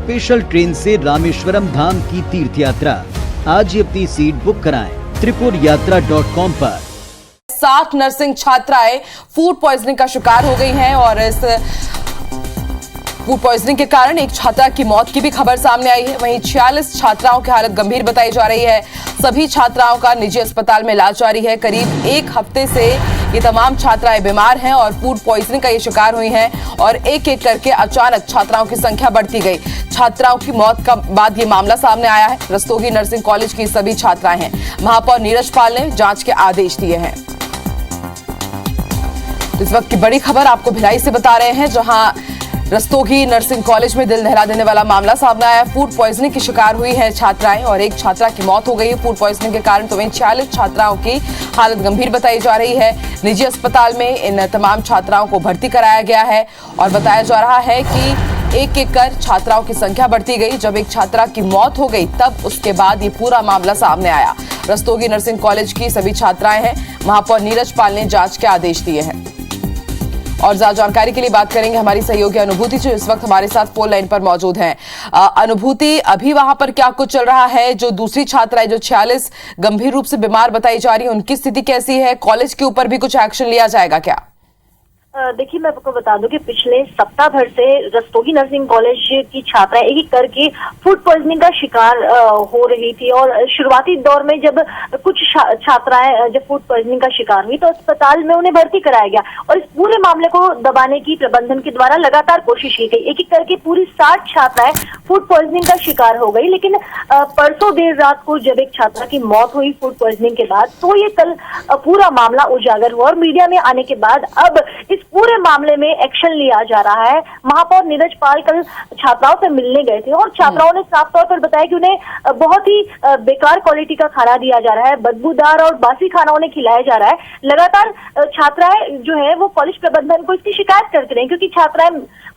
Special train से रामेश्वरम धाम की तीर्थ यात्रा। आज ही अपनी सीट बुक कराएं tripurayatra.com पर। 60 नर्सिंग छात्राएं फूड पॉइजनिंग का शिकार हो गई हैं और इस फूड पॉइजनिंग के कारण एक छात्रा की मौत की भी खबर सामने आई है। वहीं 46 छात्राओं की हालत गंभीर बताई जा रही है। सभी छात्राओं का निजी अस्पताल में इलाज जारी है। करीब एक हफ्ते से ये तमाम छात्राएं बीमार हैं और फूड पॉइजनिंग का ये शिकार हुई हैं और एक एक करके अचानक छात्राओं की संख्या बढ़ती गई। छात्राओं की मौत का बाद ये मामला सामने आया है। रस्तोगी नर्सिंग कॉलेज की सभी छात्राएं हैं। महापौर नीरज पाल ने जांच के आदेश दिए हैं। इस वक्त की बड़ी खबर आपको भिलाई से बता रहे हैं, जहां रस्तोगी नर्सिंग कॉलेज में दिल दहला देने वाला मामला सामने आया। फूड पॉइजनिंग की शिकार हुई है छात्राएं और एक छात्रा की मौत हो गई है फूड पॉइजनिंग के कारण। तो वहीं 46 छात्राओं की हालत गंभीर बताई जा रही है। निजी अस्पताल में इन तमाम छात्राओं को भर्ती कराया गया है और बताया जा रहा है कि एक एक कर छात्राओं की संख्या बढ़ती गई। जब एक छात्रा की मौत हो गई तब उसके बाद ये पूरा मामला सामने आया। रस्तोगी नर्सिंग कॉलेज की सभी छात्राएं हैं। महापौर नीरज पाल ने जांच के आदेश दिए हैं। और ज्यादा जानकारी के लिए बात करेंगे हमारी सहयोगी अनुभूति जो इस वक्त हमारे साथ फोन लाइन पर मौजूद हैं। अनुभूति, अभी वहां पर क्या कुछ चल रहा है? जो दूसरी छात्राएं जो 46 गंभीर रूप से बीमार बताई जा रही है, उनकी स्थिति कैसी है? कॉलेज के ऊपर भी कुछ एक्शन लिया जाएगा क्या? देखिए, मैं आपको बता दूं कि पिछले सप्ताह भर से रस्तोगी नर्सिंग कॉलेज की छात्राएं एक एक करके फूड पॉइजनिंग का शिकार हो रही थी और शुरुआती दौर में जब कुछ छात्राएं जब फूड पॉइजनिंग का शिकार हुई तो अस्पताल में उन्हें भर्ती कराया गया और इस पूरे मामले को दबाने की प्रबंधन के द्वारा लगातार कोशिश की गई। एक एक करके पूरी 60 छात्राएं फूड पॉइजनिंग का शिकार हो गई। लेकिन परसों देर रात को जब एक छात्रा की मौत हुई फूड पॉइजनिंग के बाद, तो ये कल पूरा मामला उजागर हुआ और मीडिया में आने के बाद अब इस पूरे मामले में एक्शन लिया जा रहा है। महापौर नीरज पाल कल छात्राओं से मिलने गए थे और छात्राओं ने साफ तौर पर बताया कि उन्हें बहुत ही बेकार क्वालिटी का खाना दिया जा रहा है, बदबूदार और बासी खाना उन्हें खिलाया जा रहा है। लगातार छात्राएं जो है वो कॉलेज प्रबंधन को इसकी शिकायत करते रहे, क्योंकि छात्राएं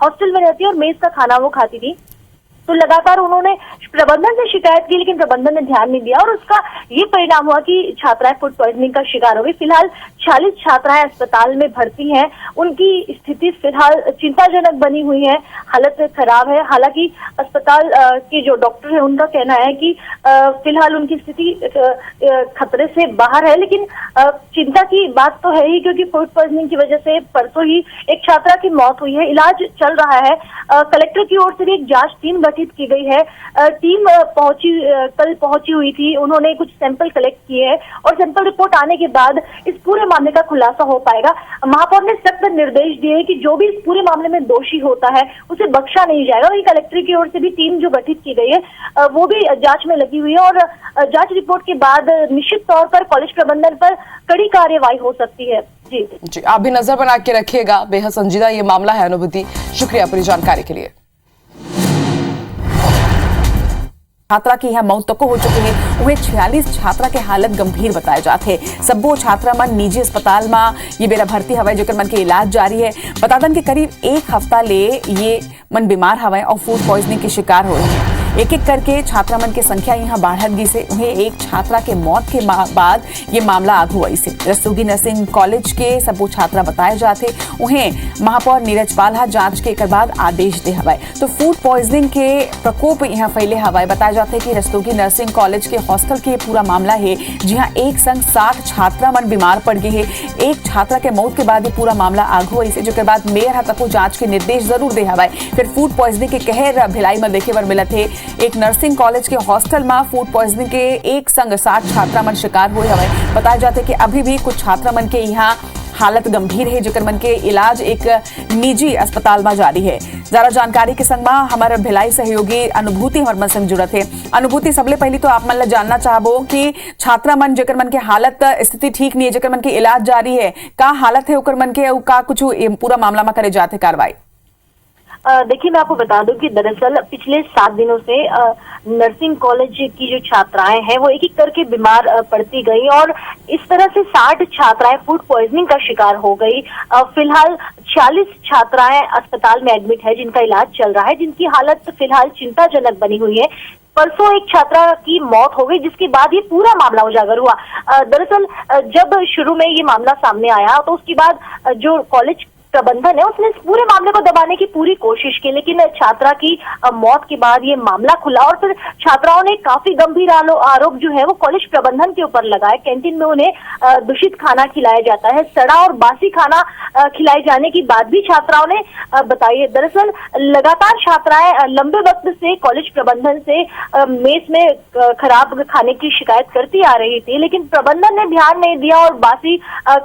हॉस्टल में रहती और मेस का खाना वो खाती थी। तो लगातार उन्होंने प्रबंधन से शिकायत की, लेकिन प्रबंधन ने ध्यान नहीं दिया और उसका ये परिणाम हुआ कि छात्राएं फूड पॉइजनिंग का शिकार हो गई। फिलहाल 46 छात्राएं अस्पताल में भर्ती हैं। उनकी स्थिति फिलहाल चिंताजनक बनी हुई है, हालत खराब है। हालांकि अस्पताल के जो डॉक्टर है उनका कहना है कि फिलहाल उनकी स्थिति खतरे से बाहर है, लेकिन चिंता की बात तो है ही, क्योंकि फूड पॉइजनिंग की वजह से परसों ही एक छात्रा की मौत हुई है। इलाज चल रहा है। कलेक्टर की ओर से भी एक जांच टीम गठित की गई है। टीम कल पहुंची हुई थी। उन्होंने कुछ सैंपल कलेक्ट किए हैं और सैंपल रिपोर्ट आने के बाद इस पूरे मामले का खुलासा हो पाएगा। महापौर ने सख्त निर्देश दिए कि जो भी इस पूरे मामले में दोषी होता है उसे बख्शा नहीं जाएगा। वही कलेक्टर की ओर से भी टीम जो गठित की गई है वो भी जांच में लगी हुई है और जांच रिपोर्ट के बाद निश्चित तौर पर कॉलेज प्रबंधन पर कड़ी कार्यवाही हो सकती है। जी, आप भी नजर बना के रखिएगा। बेहद संजीदा ये मामला है। अनुभूति, शुक्रिया पूरी जानकारी के लिए। छात्रा की यहाँ मौत तक हो चुकी है। वह 46 छात्रा के हालत गंभीर बताए जाते हैं। सबो छात्रा मन निजी अस्पताल में ये बेरा भर्ती हवाए, जो मन के इलाज जारी है। बता दन के करीब एक हफ्ता ले ये मन बीमार हवाए और फूड पॉइजनिंग के शिकार हो रहे हैं। एक एक करके छात्रा मन की संख्या यहाँ बढ़त गई से उन्हें एक छात्रा के मौत के बाद ये मामला आगू आई से। रस्तोगी नर्सिंग कॉलेज के सबो छात्रा बताए जाते उन्हें महापौर नीरज पाल जांच के बाद आदेश दे हवाए। तो फूड पॉइजनिंग के प्रकोप यहाँ फैले हवाए। बताया जाते कि रस्तोगी नर्सिंग कॉलेज के हॉस्टल के पूरा मामला है, जहाँ एक संग 60 छात्रा मन बीमार पड़ गए है। एक छात्रा के मौत के बाद ये पूरा मामला आगू आई से, जो के बाद मेयर तक जांच के निर्देश जरूर दे हवाए। फिर फूड पॉइजनिंग के कहर भिलाई में देखे बर मिलत है। एक नर्सिंग कॉलेज के हॉस्टल में फूड पॉइजनिंग के एक संग 60 छात्रा मन शिकार हुए हवे। बताया जाते कि अभी भी कुछ छात्रा मन के यहाँ हालत गंभीर है, जेकर मन के इलाज एक निजी अस्पताल में जारी है। ज्यादा जानकारी के संग में हमारे भिलाई सहयोगी अनुभूति हमारे मन संग जुड़त है। अनुभूति, सबले पहले तो आप मन ला जानना चाहबो कि छात्रा मन जेकर मन के हालत स्थिति ठीक नहीं है, जेकर मन के इलाज जारी है, का हालत है ओकर मन के, का कुछ पूरा मामला में करे जाते कार्रवाई? देखिए, मैं आपको बता दूं कि दरअसल पिछले 7 दिनों से नर्सिंग कॉलेज की जो छात्राएं हैं वो एक एक करके बीमार पड़ती गई और इस तरह से 60 छात्राएं फूड पॉइजनिंग का शिकार हो गई। फिलहाल 46 छात्राएं अस्पताल में एडमिट है, जिनका इलाज चल रहा है, जिनकी हालत फिलहाल चिंताजनक बनी हुई है। परसों एक छात्रा की मौत हो गई, जिसके बाद ये पूरा मामला उजागर हुआ। दरअसल जब शुरू में ये मामला सामने आया तो उसके बाद जो कॉलेज प्रबंधन है उसने इस पूरे मामले को दबाने की पूरी कोशिश की, लेकिन छात्रा की मौत के बाद ये मामला खुला और फिर छात्राओं ने काफी गंभीर आरोप जो है वो कॉलेज प्रबंधन के ऊपर लगाए। कैंटीन में उन्हें दूषित खाना खिलाया जाता है, सड़ा और बासी खाना खिलाए जाने की बात भी छात्राओं ने बताई है। दरअसल लगातार छात्राएं लंबे वक्त से कॉलेज प्रबंधन से मेस में खराब खाने की शिकायत करती आ रही थी, लेकिन प्रबंधन ने ध्यान नहीं दिया और बासी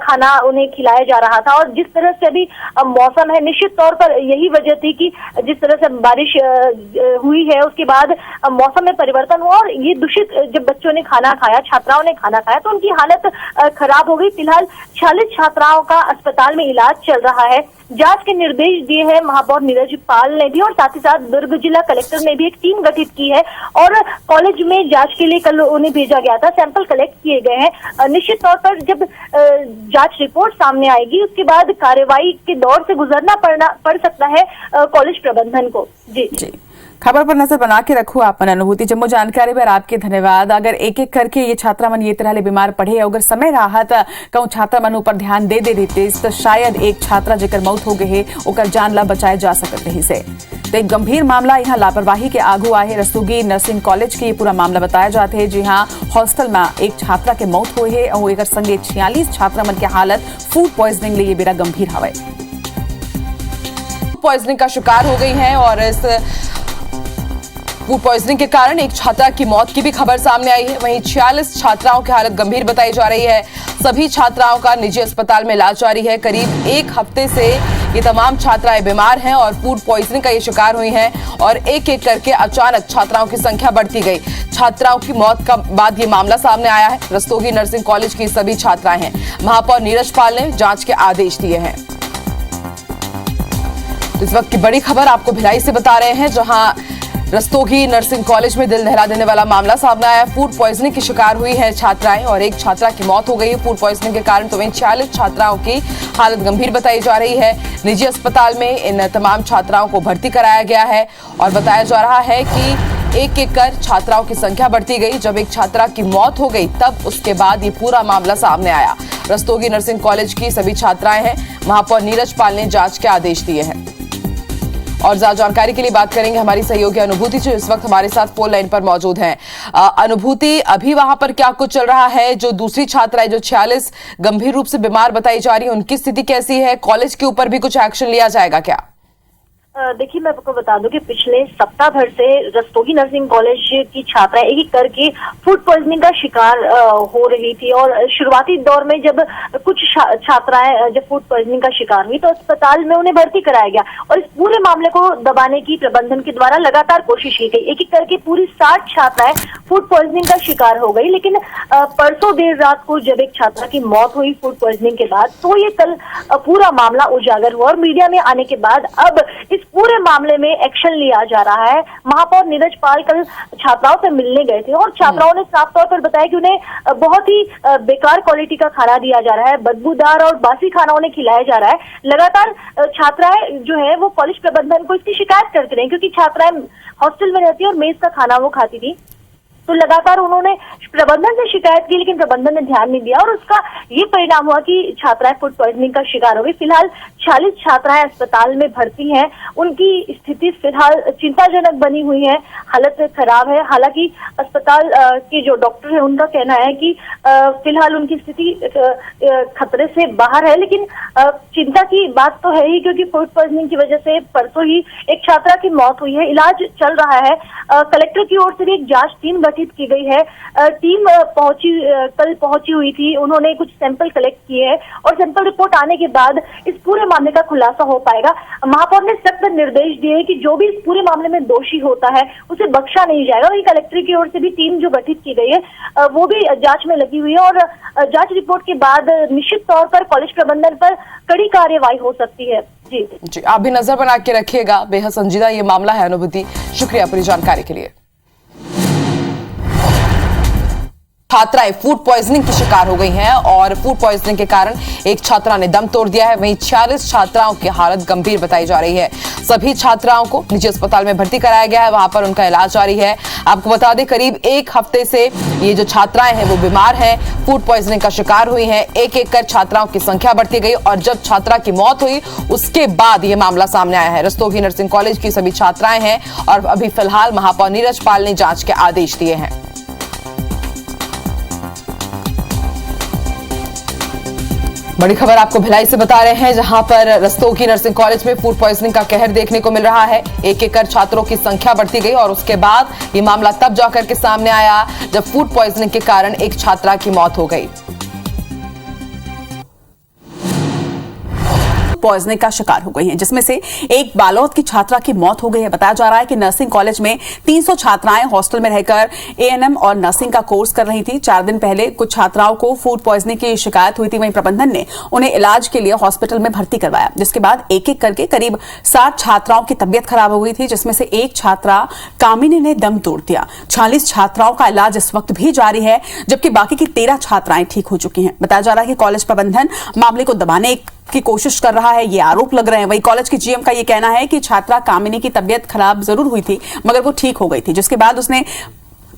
खाना उन्हें खिलाया जा रहा था। और जिस तरह से अभी मौसम है, निश्चित तौर पर यही वजह थी कि जिस तरह से बारिश हुई है उसके बाद मौसम में परिवर्तन हुआ और ये दूषित जब बच्चों ने खाना खाया, छात्राओं ने खाना खाया तो उनकी हालत खराब हो गई। फिलहाल 46 छात्राओं का अस्पताल में इलाज चल रहा है। जांच के निर्देश दिए हैं महापौर नीरज पाल ने भी और साथ ही साथ दुर्ग जिला कलेक्टर ने भी एक टीम गठित की है और कॉलेज में जांच के लिए कल उन्हें भेजा गया था, सैंपल कलेक्ट किए गए हैं। निश्चित तौर पर जब जांच रिपोर्ट सामने आएगी उसके बाद कार्रवाई के दौर से गुजरना पड़ सकता है कॉलेज प्रबंधन को। जी खबर पर नजर बना के रखो आप मन अनुभूति। जम्मू जानकारी पर आपके धन्यवाद। अगर एक एक करके ये छात्रा मन ये तरह ले बीमार पड़े, अगर समय रहा था कहूँ छात्रा मन ऊपर ध्यान दे देते तो शायद एक छात्रा जेकर मौत हो गई है ओकर जान ला बचाए जा सकत रही से। तो एक गंभीर मामला यहाँ लापरवाही के आगू आए रस्तोगी नर्सिंग कॉलेज के ये पूरा मामला बताया जाते है, जी हाँ हॉस्टल में एक छात्रा के मौत हुई है और एक संगे 46 छात्रा मन की हालत फूड पॉइजनिंग लिए बेरा गंभीर हवा पॉइजनिंग का शिकार हो गई है और इस फूड पॉइजनिंग के कारण एक छात्रा की मौत की भी खबर सामने आई है। वहीं 46 छात्राओं की हालत गंभीर बताई जा रही है। सभी छात्राओं का निजी अस्पताल में इलाज जारी है। करीब एक हफ्ते से ये तमाम छात्राएं बीमार हैं और फूड पॉइजनिंग का ये शिकार हुई हैं और एक एक करके अचानक छात्राओं की संख्या बढ़ती गई। छात्राओं की मौत का बाद ये मामला सामने आया है। रस्तोगी नर्सिंग कॉलेज की सभी छात्राएं हैं। महापौर नीरज पाल ने जांच के आदेश दिए हैं। इस वक्त की बड़ी खबर आपको भिलाई से बता रहे हैं, जहां रस्तोगी नर्सिंग कॉलेज में दिल दहला देने वाला मामला सामने आया। फूड पॉइजनिंग की शिकार हुई है छात्राएं और एक छात्रा की मौत हो गई है फूड पॉइजनिंग के कारण। तो वहीं 46 छात्राओं की हालत गंभीर बताई जा रही है। निजी अस्पताल में इन तमाम छात्राओं को भर्ती कराया गया है और बताया जा रहा है कि एक एक कर छात्राओं की संख्या बढ़ती गई। जब एक छात्रा की मौत हो गई तब उसके बाद ये पूरा मामला सामने आया। रस्तोगी नर्सिंग कॉलेज की सभी छात्राएं हैं। महापौर नीरज पाल ने जांच के आदेश दिए हैं। और ज्यादा जानकारी के लिए बात करेंगे हमारी सहयोगी अनुभूति जो इस वक्त हमारे साथ फोन लाइन पर मौजूद हैं। अनुभूति, अभी वहां पर क्या कुछ चल रहा है? जो दूसरी छात्रा है जो 46 गंभीर रूप से बीमार बताई जा रही है, उनकी स्थिति कैसी है? कॉलेज के ऊपर भी कुछ एक्शन लिया जाएगा क्या? देखिए मैं आपको बता दूं कि पिछले सप्ताह भर से रस्तोगी नर्सिंग कॉलेज की छात्राएं एक एक करके फूड पॉइजनिंग का शिकार हो रही थी और शुरुआती दौर में जब कुछ छात्राएं जब फूड पॉइजनिंग का शिकार हुई तो अस्पताल में उन्हें भर्ती कराया गया और इस पूरे मामले को दबाने की प्रबंधन के द्वारा लगातार कोशिश की गई। एक एक करके पूरी 60 छात्राएं फूड पॉइजनिंग का शिकार हो गई, लेकिन परसों देर रात को जब एक छात्रा की मौत हुई फूड पॉइजनिंग के बाद तो ये कल पूरा मामला उजागर हुआ और मीडिया में आने के बाद अब इस पूरे मामले में एक्शन लिया जा रहा है। महापौर नीरज पाल कल छात्राओं से मिलने गए थे और छात्राओं ने साफ तौर पर बताया कि उन्हें बहुत ही बेकार क्वालिटी का खाना दिया जा रहा है, बदबूदार और बासी खाना उन्हें खिलाया जा रहा है। लगातार छात्राएं जो है वो कॉलेज प्रबंधन को इसकी शिकायत करते रहे क्योंकि छात्राएं हॉस्टल में रहती है और मेस का खाना वो खाती थी, तो लगातार उन्होंने प्रबंधन से शिकायत की लेकिन प्रबंधन ने ध्यान नहीं दिया और उसका ये परिणाम हुआ कि छात्राएं फूड पॉइजनिंग का शिकार हो गई। फिलहाल 46 छात्राएं अस्पताल में भर्ती हैं। उनकी स्थिति फिलहाल चिंताजनक बनी हुई है, हालत खराब है। हालांकि अस्पताल के जो डॉक्टर है उनका कहना है कि फिलहाल उनकी स्थिति खतरे से बाहर है, लेकिन चिंता की बात तो है ही क्योंकि फूड पॉइजनिंग की वजह से परसों ही एक छात्रा की मौत हुई है। इलाज चल रहा है। कलेक्टर की ओर से भी एक जांच टीम गठित की गई है। टीम कल पहुंची हुई थी, उन्होंने कुछ सैंपल कलेक्ट किए हैं और सैंपल रिपोर्ट आने के बाद इस पूरे मामले का खुलासा हो पाएगा। महापौर ने सख्त निर्देश दिए कि जो भी इस पूरे मामले में दोषी होता है उसे बख्शा नहीं जाएगा। वही कलेक्टर की ओर से भी टीम जो गठित की गई है वो भी जांच में लगी हुई है और जांच रिपोर्ट के बाद निश्चित तौर पर कॉलेज प्रबंधन पर कड़ी कार्यवाही हो सकती है। जी आप भी नजर बना के रखिएगा। बेहद संजीदा ये मामला है। अनुभूति, शुक्रिया पूरी जानकारी के लिए। छात्राएं फूड पॉइजनिंग की शिकार हो गई हैं और फूड पॉइजनिंग के कारण एक छात्रा ने दम तोड़ दिया है। वहीं 46 छात्राओं की हालत गंभीर बताई जा रही है। सभी छात्राओं को निजी अस्पताल में भर्ती कराया गया है, वहां पर उनका इलाज जारी है। आपको बता दें, करीब एक हफ्ते से ये जो छात्राएं हैं वो बीमार हैं, फूड पॉइजनिंग का शिकार हुई हैं। एक एक कर छात्राओं की संख्या बढ़ती गई और जब छात्रा की मौत हुई उसके बाद ये मामला सामने आया है। रस्तोगी नर्सिंग कॉलेज की सभी छात्राएं हैं और अभी फिलहाल महापौर नीरज पाल ने जांच के आदेश दिए हैं। बड़ी खबर आपको भिलाई से बता रहे हैं, जहां पर रस्तोगी नर्सिंग कॉलेज में फूड पॉइजनिंग का कहर देखने को मिल रहा है। एक एक कर छात्रों की संख्या बढ़ती गई और उसके बाद ये मामला तब जाकर के सामने आया जब फूड पॉइजनिंग के कारण एक छात्रा की मौत हो गई। पॉइजनिंग का शिकार हो गई हैं, जिसमें से एक बालोद की छात्रा की मौत हो गई है। बताया जा रहा है कि नर्सिंग कॉलेज में 300 छात्राएं हॉस्टल में रहकर एएनएम और नर्सिंग का कोर्स कर रही थी। 4 दिन पहले कुछ छात्राओं को फूड पॉइजनिंग की शिकायत हुई थी। वहीं प्रबंधन ने उन्हें इलाज के लिए हॉस्पिटल में भर्ती करवाया, जिसके बाद एक एक करके करीब 60 छात्राओं की तबियत खराब हो गई थी, जिसमें से एक छात्रा कामिनी ने दम तोड़ दिया। 46 छात्राओं का इलाज इस वक्त भी जारी है, जबकि बाकी की 13 छात्राएं ठीक हो चुकी हैं। बताया जा रहा है कि कॉलेज प्रबंधन मामले को दबाने की कोशिश कर रहा है, ये आरोप लग रहे हैं। वही कॉलेज के जीएम का ये कहना है कि छात्रा कामिनी की तबियत खराब जरूर हुई थी मगर वो ठीक हो गई थी, जिसके बाद उसने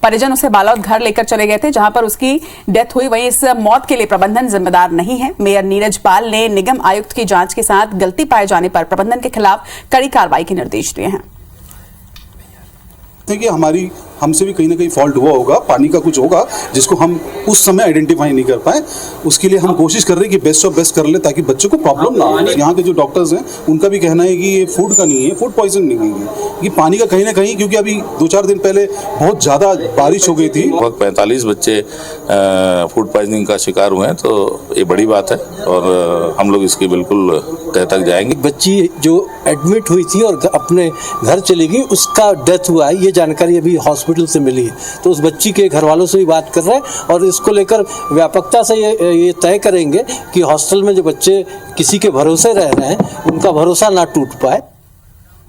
परिजन उसे बालोद घर लेकर चले गए थे, जहां पर उसकी डेथ हुई। वहीं इस मौत के लिए प्रबंधन जिम्मेदार नहीं है। मेयर नीरज पाल ने निगम आयुक्त की जांच के साथ गलती पाए जाने पर प्रबंधन के खिलाफ कड़ी कार्रवाई के निर्देश दिए हैं। कि हमसे भी कहीं ना कहीं फॉल्ट हुआ होगा, पानी का कुछ होगा जिसको हम उस समय आइडेंटिफाई नहीं कर पाए। उसके लिए हम कोशिश कर रहे हैं कि बेस्ट ऑफ बेस्ट कर ले ताकि बच्चों को प्रॉब्लम ना हो। यहाँ के जो डॉक्टर्स हैं उनका भी कहना है कि ये फूड का नहीं है, फूड पॉइजन नहीं है, ये पानी का कहीं ना कहीं, क्योंकि अभी 2-4 दिन पहले बहुत ज़्यादा बारिश हो गई थी। लगभग 45 बच्चे फूड पॉइजनिंग का शिकार हुए हैं, तो ये बड़ी बात है और हम लोग इसकी बिल्कुल तह तक जाएंगे। बच्ची जो एडमिट हुई थी और अपने घर चली गई, उसका डेथ हुआ है, ये जानकारी अभी हॉस्पिटल से मिली है। तो उस बच्ची के घर वालों से भी बात कर रहे हैं और इसको लेकर व्यापकता से ये तय करेंगे कि हॉस्टल में जो बच्चे किसी के भरोसे रह रहे हैं उनका भरोसा ना टूट पाए।